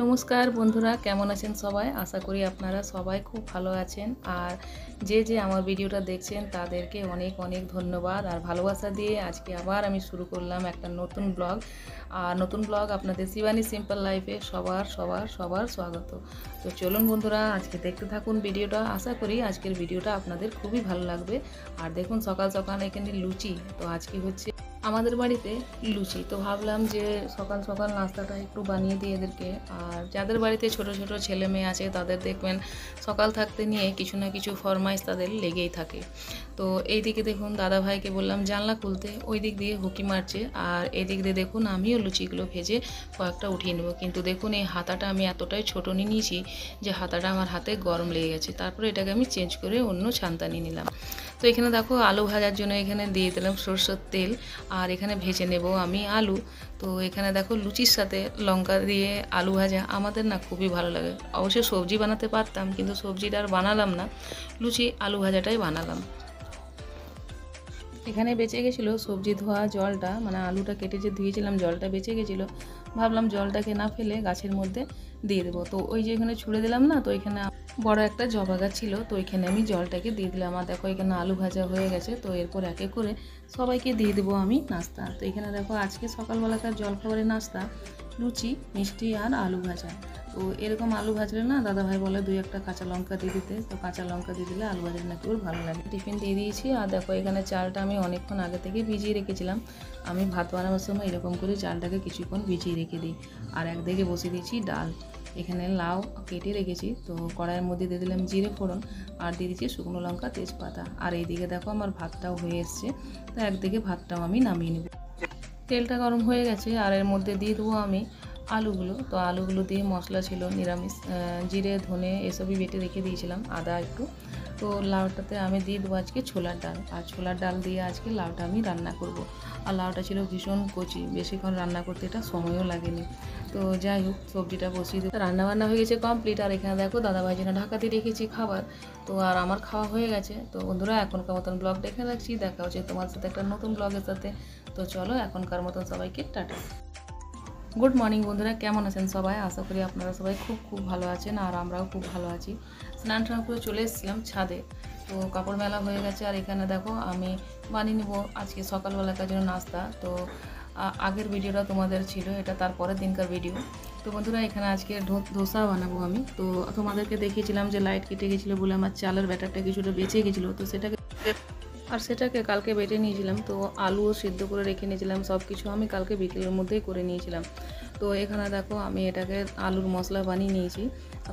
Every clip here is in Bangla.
নমস্কার বন্ধুরা, কেমন আছেন সবাই? আশা করি আপনারা সবাই খুব ভালো আছেন। আর যে আমার ভিডিওটা দেখছেন তাদেরকে অনেক অনেক ধন্যবাদ আর ভালোবাসা দিয়ে আজকে আবার আমি শুরু করলাম একটা নতুন ব্লগ। আর নতুন ব্লগ আপনাদের শিবানী সিম্পল লাইফে সবার সবার সবার স্বাগত। তো চলুন বন্ধুরা, আজকে দেখতে থাকুন ভিডিওটা। আশা করি আজকের ভিডিওটা আপনাদের খুবই ভালো লাগবে। আর দেখুন সকাল সকাল এখানে লুচি, তো আজকে হচ্ছে আমাদের বাড়িতে লুচি। তো ভাবলাম যে সকাল সকাল নাস্তাটা একটু বানিয়ে দিই এদেরকে। আর যাদের বাড়িতে ছোট ছোট ছেলে মেয়ে আছে তাদের দেখবেন সকাল থাকতে নিয়ে কিছু না কিছু ফরমাইশ তাদের লেগেই থাকে। তো এই দিকে দেখুন দাদা ভাইকে বললাম জানলা খুলতে, ওই দিক দিয়ে হুকি মারছে। আর এই দিক দিয়ে দেখুন আমিও লুচিগুলো ভেজে কয়েকটা উঠিয়ে নেব। কিন্তু দেখুন এই হাতাটা আমি এতটাই ছোটো নিয়ে নিয়েছি যে হাতাটা আমার হাতে গরম লেগে গেছে। তারপরে এটাকে আমি চেঞ্জ করে অন্য ছান্তা নিয়ে নিলাম। তো এখানে দেখো আলু ভাজার জন্য এখানে দিয়ে দিলাম সরষের তেল। আর এখানে ভেজে নেব আমি আলু। তো এখানে দেখো লুচির সাথে লঙ্কা দিয়ে আলু ভাজা আমাদের না খুবই ভালো লাগে। অবশ্যই সবজি বানাতে পারতাম, কিন্তু সবজিটা আর বানালাম না, লুচি আলু ভাজাটাই বানালাম। এখানে বেঁচে গেছিলো সবজি ধোয়া জলটা, মানে আলুটা কেটে যে ধুয়েছিলাম জলটা বেঁচে গেছিলো। ভাবলাম জলটাকে না ফেলে গাছের মধ্যে দিয়ে দেবো। তো ওই যে এখানে ছুঁড়ে দিলাম না, তো এখানে বড় একটা জবা গাছ ছিল, তো এখানে আমি জলটাকে দিয়ে দিলাম। আর দেখো এখানে আলু ভাজা হয়ে গেছে। তো এরপর এক এক করে সবাইকে দিয়ে দেবো আমি নাস্তা। তো এখানে দেখো আজকে সকালবেলাকার জলখাবারের নাস্তা লুচি, মিষ্টি আর আলু ভাজা। তো এরকম আলু ভাজলে না দাদাভাই বলে দুই একটা কাঁচা লঙ্কা দিয়ে দিতে। তো কাঁচা লঙ্কা দিয়ে দিলে আলু ভাজা নাকি ওর ভালো লাগে। টিফিন দিয়ে দিয়েছি। আর দেখো এখানে চালটা আমি অনেকক্ষণ আগে থেকে ভিজিয়ে রেখেছিলাম। আমি ভাত বানাবার সময় এরকম করে চালটাকে কিছুক্ষণ ভিজিয়ে রেখে দিই। আর একদিকে বসিয়ে দিয়েছি ডাল। এখানে লাউ কেটে রেখেছি, তো কড়াইয়ের মধ্যে দিয়ে দিলাম জিরে ফোড়ন আর দিয়ে দিচ্ছি শুকনো লঙ্কা তেজপাতা। আর এইদিকে দেখো আমার ভাতটাও হয়ে এসছে। তো একদিকে ভাতটাও আমি নামিয়ে নেব। তেলটা গরম হয়ে গেছে আর এর মধ্যে দিয়ে দেবো আমি আলুগুলো। তো আলুগুলো দিয়ে মশলা ছিল নিরামিষ, জিরে ধনে এসবই বেটে রেখে দিয়েছিলাম, আদা একটু। তো লাউটাতে আমি দিয়ে দেবো আজকে ছোলার ডাল। আর ছোলার ডাল দিয়ে আজকে লাউটা আমি রান্না করব। আর লাউটা ছিল ভীষণ কচি, বেশিক্ষণ রান্না করতে এটা সময়ও লাগেনি। তো যাই হোক সবজিটা বসিয়ে দিই। রান্নাবান্না হয়ে গেছে কমপ্লিট। আর এখানে দেখো দাদাভাই জন্য ঢাকা দিয়ে রেখেছি খাবার। তো আর আমার খাওয়া হয়ে গেছে। তো বন্ধুরা এখনকার মতন ব্লগ দেখে রাখছি, দেখা হচ্ছে তোমার সাথে একটা নতুন ব্লগের সাথে। তো চলো এখনকার মতন সবাইকে টাটা। গুড মর্নিং বন্ধুরা, কেমন আছেন সবাই? আশা করি আপনারা সবাই খুব খুব ভালো আছেন আর আমরাও খুব ভালো আছি। স্নান টান করে চলে এসেছিলাম ছাদে। তো কাপড় মেলা হয়ে গেছে। আর এখানে দেখো আমি বানিয়ে নেবো আজকে সকালবেলাকার জন্য নাস্তা। তো আগের ভিডিওটা তোমাদের ছিল, এটা তারপরের দিনকার ভিডিও। তো বন্ধুরা এখানে আজকে ধোসা বানাবো আমি। তো তোমাদেরকে দেখিয়েছিলাম যে লাইট কেটে গেছিলো বলে আমার চালের ব্যাটারটা কিছুটা বেঁচে গেছিলো। তো সেটাকে কালকে বেটে নিয়েছিলাম। তো আলুও সিদ্ধ করে রেখে নিয়েছিলাম, সব কিছু আমি কালকে বিকেলের মধ্যেই করে নিয়েছিলাম। তো এখানে দেখো আমি এটাকে আলুর মশলা বানিয়ে নিয়েছি।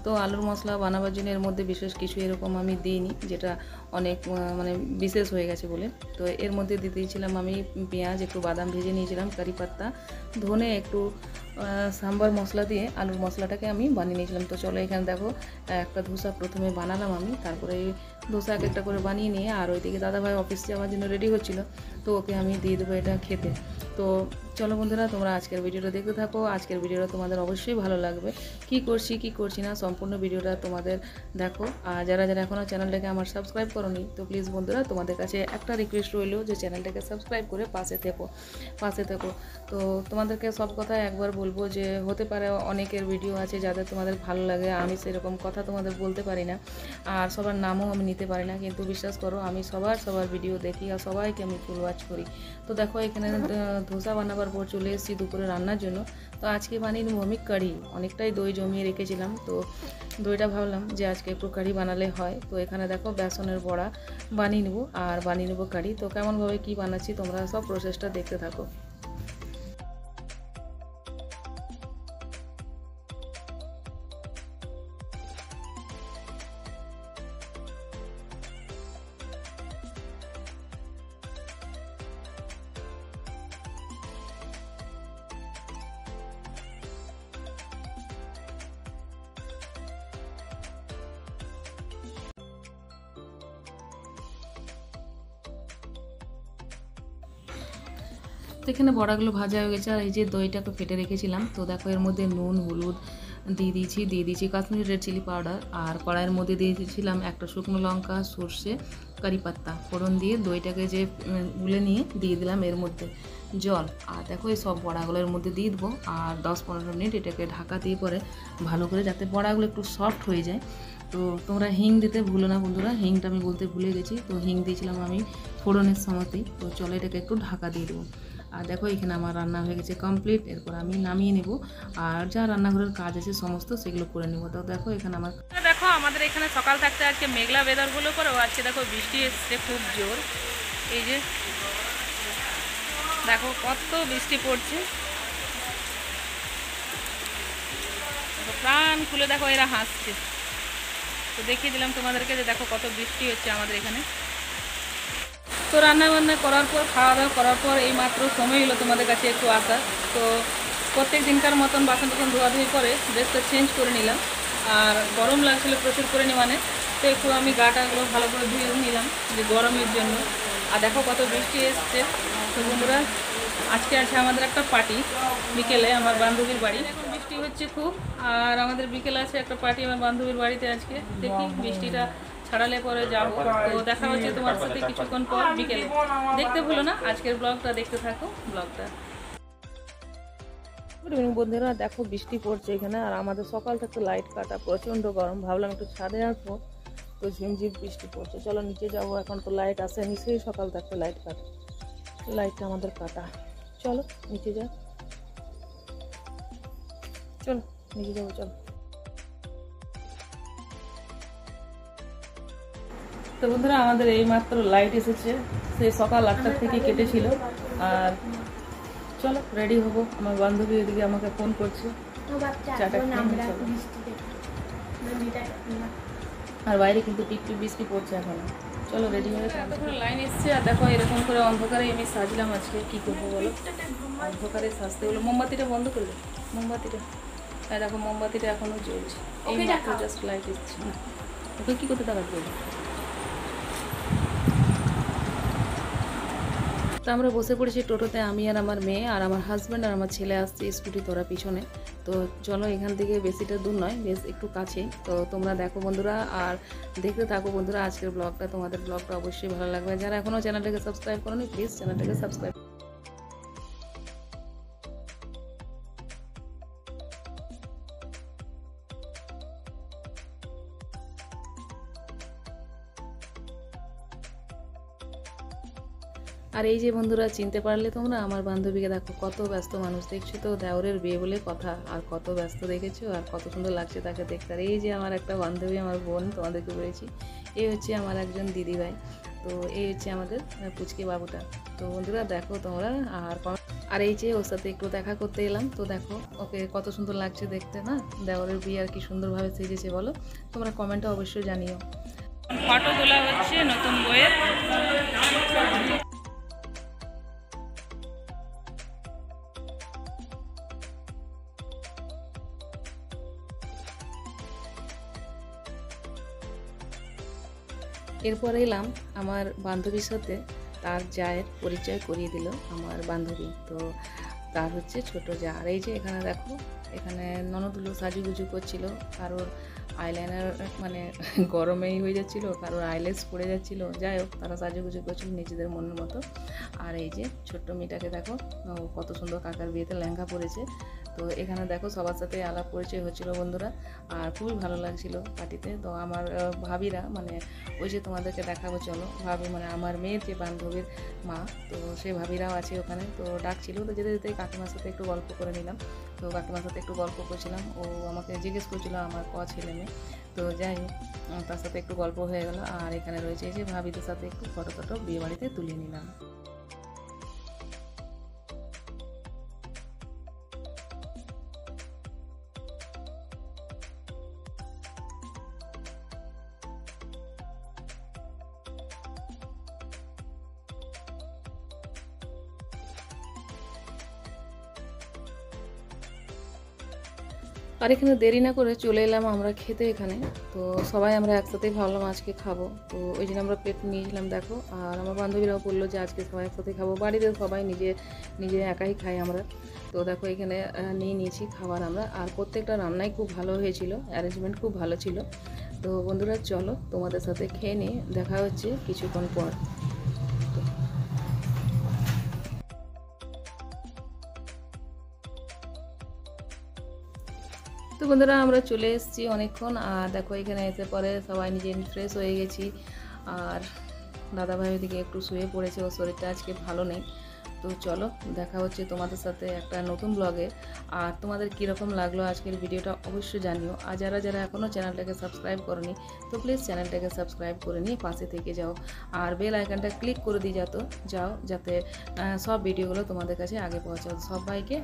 তো আলুর মশলা বানাবার জন্য এর মধ্যে বিশেষ কিছু এরকম আমি দিইনি, যেটা অনেক মানে বিশেষ হয়ে গেছে বলে। তো এর মধ্যে দিয়ে দিয়েছিলাম আমি পেঁয়াজ, একটু বাদাম ভেজে নিয়েছিলাম, কারি পাত্তা, ধনে, একটু সাম্বার মশলা দিয়ে আলুর মশলাটাকে আমি বানিয়ে নিয়েছিলাম। তো চলো এখানে দেখো একটা ধোসা প্রথমে বানালাম আমি, তারপরে ধোসা এক একটা করে বানিয়ে নিয়ে আর ওইদিকে দাদাভাই অফিস যাওয়ার জন্য রেডি হচ্ছিলো। তো ওকে আমি দিয়ে দেবো এটা খেতে। তো চলো বন্ধুরা তোমরা আজকের ভিডিওটা দেখতে থাকো। আজকের ভিডিওটা তোমাদের অবশ্যই ভালো লাগবে। কি করছি না সম্পূর্ণ ভিডিওটা তোমাদের দেখো। আর যারা যারা এখনও চ্যানেলটাকে আমার সাবস্ক্রাইব করোনি, তো প্লিজ বন্ধুরা তোমাদের কাছে একটা রিকোয়েস্ট রইলো যে চ্যানেলটাকে সাবস্ক্রাইব করে পাশে থেকো। তো তোমাদেরকে সব কথা একবার বলবো যে হতে পারে অনেকের ভিডিও আছে যাদের তোমাদের ভালো লাগে, আমি সেরকম কথা তোমাদের বলতে পারি না আর সবার নামও আমি নিতে পারি না, কিন্তু বিশ্বাস করো আমি সবার ভিডিও দেখি আর সবাইকে আমি ফুল ওয়াচ করি। তো দেখো এখানে ধোসা বানাবার পর চলে এসেছি দুপুরে রান্নার জন্য। তো আজকে বানিয়ে নেবো আমি কারি। অনেকটাই দই জমিয়ে রেখেছিলাম, তো দইটা ভাবলাম যে আজকে একটু কারি বানালে হয়। তো এখানে দেখো বেসনের বড়া বানিয়ে নেবো আর বানিয়ে নেবো কারি। তো কেমনভাবে কী বানাচ্ছি তোমরা সব প্রসেসটা দেখতে থাকো। তো এখানে বড়াগুলো ভাজা হয়ে গেছে আর এই যে দইটাকে ফেটে রেখেছিলাম। তো দেখো এর মধ্যে নুন, হলুদ, দিয়ে দিয়েছি কাশ্মীরি রেড চিলি পাউডার। আর কড়াইয়ের মধ্যে দিয়ে দিয়েছিলাম একটা শুকনো লঙ্কা, সর্ষে, কারি পাত্তা ফোড়ন দিয়ে দইটাকে যে গুলে নিয়ে দিয়ে দিলাম এর মধ্যে জল। আর দেখো এই সব বড়াগুলোর মধ্যে দিয়ে দেবো আর 10-15 মিনিট এটাকে ঢাকা দিয়ে পরে ভালো করে, যাতে বড়াগুলো একটু সফট হয়ে যায়। তো তোমরা হিং দিতে ভুলো না বন্ধুরা, হিংটা আমি বলতে ভুলে গেছি। তো হিং দিয়েছিলাম আমি ফোড়নের সময়তেই। তো চলো এটাকে একটু ঢাকা দিয়ে দেবো। আর দেখো এখানে আমার রান্না হয়ে গেছে কমপ্লিট। এরপর আমি নামিয়ে নেব আর যা রান্নাঘরের কাজ আছে সমস্ত সেগুলো করে নেবো। তো দেখো এখানে দেখো আমাদের এখানে সকাল থাকতে আজকে মেঘলা ওয়েদারগুলো করেও আজকে দেখো বৃষ্টি এসছে খুব জোর। এই যে দেখো কত বৃষ্টি পড়ছে, প্রাণ খুলে দেখো এরা হাসছে। তো দেখিয়ে দিলাম তোমাদেরকে যে দেখো কত বৃষ্টি হচ্ছে আমাদের এখানে। তো রান্নাবান্না করার পর, খাওয়া দাওয়া করার পর এই মাত্র সময় হলো তোমাদের কাছে একটু আসা। তো প্রত্যেক দিনকার মতন বাসন টাসন ধোয়াধুয়ি করে ড্রেসটা চেঞ্জ করে নিলাম। আর গরম লাগছিলো প্রচুর পরিমাণে, তো একটু আমি গাটাগুলো ভালো করে ধুয়ে নিলাম যে গরমের জন্য। আর দেখো কত বৃষ্টি এসছে। তো বন্ধুরা আজকে আছে আমাদের একটা পার্টি বিকেলে আমার বান্ধবীর বাড়ি। এখন বৃষ্টি হচ্ছে খুব, আর আমাদের বিকেলে আছে একটা পার্টি আমার বান্ধবীর বাড়িতে আজকে। দেখি বৃষ্টিটা ছাড়ালে পরে যাবো। তো দেখা হচ্ছে তোমার সাথে কিছুক্ষণ পর বিকেলে। দেখতে ভুলো না, আজকের ব্লগটা দেখতে থাকো ব্লগটা। গুড ইভিনিং বন্ধুরা, দেখো বৃষ্টি পড়ছে এখানে। আর আমাদের সকাল থেকে লাইট কাটা, প্রচণ্ড গরম। ভাবলাম একটু ছাদে আসবো, তো ঝিমঝিম বৃষ্টি পড়ছে। চলো নিচে যাবো, এখন তো লাইট আসেনি, সেই সকাল থেকে লাইট কাটা, লাইটটা আমাদের কাটা। চলো নিচে যাও, চলো নিচে যাবো চলো। তো বন্ধুরা আমাদের এই মাত্র লাইট এসেছে, সেই সকাল 8টার থেকে কেটেছিল। আর চলো রেডি হবো, আমার বান্ধবী এদিকে আমাকে ফোন করছে। আর বাইরে কিন্তু টিপটিপ বৃষ্টি পড়ছে এখন। চলো রেডি হয়ে লাইন এসছে। আর দেখো এরকম করে অন্ধকারে আমি সাজলাম আজকে, কি করবো বলো, অন্ধকারে সাজতে হলো। মোমবাতিটা বন্ধ করবে, মোমবাতিটা। আর দেখো মোমবাতিটা এখনো জ্বলছে, এই মাত্র জাস্ট লাইট এসছে। ওকে কি করতে টাকা করবো। তো আমরা বসে পড়েছি টোটোতে, আমি আর আমার মেয়ে আর আমার হাজব্যান্ড আর আমার ছেলে আসছে স্কুটি তোরা পিছনে। তো চলো এখান থেকে বেশিটা দূর নয়, বেশ একটু কাছেই। তো তোমরা দেখো বন্ধুরা আর দেখতে থাকো বন্ধুরা আজকের ব্লগটা। তোমাদের ব্লগটা অবশ্যই ভালো লাগবে। যারা এখনও চ্যানেলটাকে সাবস্ক্রাইব করোনি প্লিজ চ্যানেলটাকে সাবস্ক্রাইব। আর এই যে বন্ধুরা চিনতে পারলে তোমরা আমার বান্ধবীকে, দেখো কত ব্যস্ত মানুষ। দেখছো তো দেওরের বিয়ে বলে কথা, আর কত ব্যস্ত দেখেছো, আর কত সুন্দর লাগছে তাকে দেখতে। আর এই যে আমার একটা বান্ধবী, আমার বোন, তোমাদেরকে বলেছি এই হচ্ছে আমার একজন দিদিভাই। তো এই হচ্ছে আমাদের পুচকে বাবুটা। তো বন্ধুরা দেখো তোমরা আর এই যে ওর সাথে একটু দেখা করতে এলাম। তো দেখো ওকে কত সুন্দর লাগছে দেখতে না, দেওরের বিয়ে আর কি সুন্দরভাবে সেজেছে বলো। তোমরা কমেন্টে অবশ্যই জানিও। ফটো তোলা হচ্ছে নতুন বইয়ের। এরপর এলাম আমার বান্ধবীর সাথে, তার জায়ের পরিচয় করিয়ে দিল আমার বান্ধবী। তো তার হচ্ছে ছোট যা। আর এই যে এখানে দেখো, এখানে ননদগুলো সাজুগুজু করছিল। কারোর আইলাইনার মানে গরমেই হয়ে যাচ্ছিলো, কারোর আইলেস পড়ে যাচ্ছিলো। যাই হোক তারা সাজুগুজু করছিল নিজেদের মনের মতো। আর এই যে ছোট্ট মেয়েটাকে দেখো কত সুন্দর কাকার বিয়েতে লেহেঙ্গা পরেছে। তো এখানে দেখো সবার সাথে আলাপ পরিচয় হচ্ছিলো বন্ধুরা, আর খুবই ভালো লাগছিল পার্টিতে। তো আমার ভাবিরা, মানে ওই যে তোমাদেরকে দেখাবো চলো, ভাবি মানে আমার মেয়ের যে বান্ধবীর মা, তো সেই ভাবিরাও আছে ওখানে। তো ডাকছিল, তো যেতে যেতে কাকিমার সাথে একটু গল্প করে নিলাম। তো কাকিমার সাথে একটু গল্প করছিলাম, ও আমাকে জিজ্ঞেস করছিলো আমার ছেলে মেয়ে। তো যাই হোক তার সাথে একটু গল্প হয়ে গেল। আর এখানে রয়েছে এই যে ভাবিদের সাথে একটু ফটো বিয়ে বাড়িতে তুলে নিলাম। আর এখানে দেরি না করে চলে এলাম আমরা খেতে এখানে। তো সবাই আমরা একসাথেই ভাবলাম আজকে খাবো, তো ওই জন্য আমরা প্লেট নিয়েছিলাম দেখো। আর আমার বান্ধবীরাও বললো যে আজকে সবাই একসাথে খাবো, বাড়িতে সবাই নিজে নিজে একাই খাই আমরা। তো দেখো এখানে নিয়ে নিয়েছি খাবার আমরা, আর প্রত্যেকটা রান্নাই খুব ভালো হয়েছিল, অ্যারেঞ্জমেন্ট খুব ভালো ছিল। তো বন্ধুরা চলো তোমাদের সাথে খেয়ে নিয়ে দেখা হচ্ছে কিছুক্ষণ পর। তো বন্ধুরা আমরা চলে এসেছি অনেকক্ষণ, আর দেখো এখানে এসে পরে সবাই নিজে ফ্রেশ হয়ে গেছি। আর দাদাভাই ওইদিকে একটু শুয়ে পড়েছে, ওর শরীরটা আজকে ভালো নেই। তো চলো দেখা হচ্ছে তোমাদের সাথে একটা নতুন ব্লগে। আর তোমাদের কীরকম লাগলো আজকের ভিডিওটা অবশ্যই জানিও। আর যারা যারা এখনও চ্যানেলটাকে সাবস্ক্রাইব করনি তো প্লিজ চ্যানেলটাকে সাবস্ক্রাইব করে নিয়ে পাশে থেকে যাও, আর বেল আইকনটা ক্লিক করে দিয়ে যাতে সব ভিডিওগুলো তোমাদের কাছে আগে পৌঁছাও। সবাইকে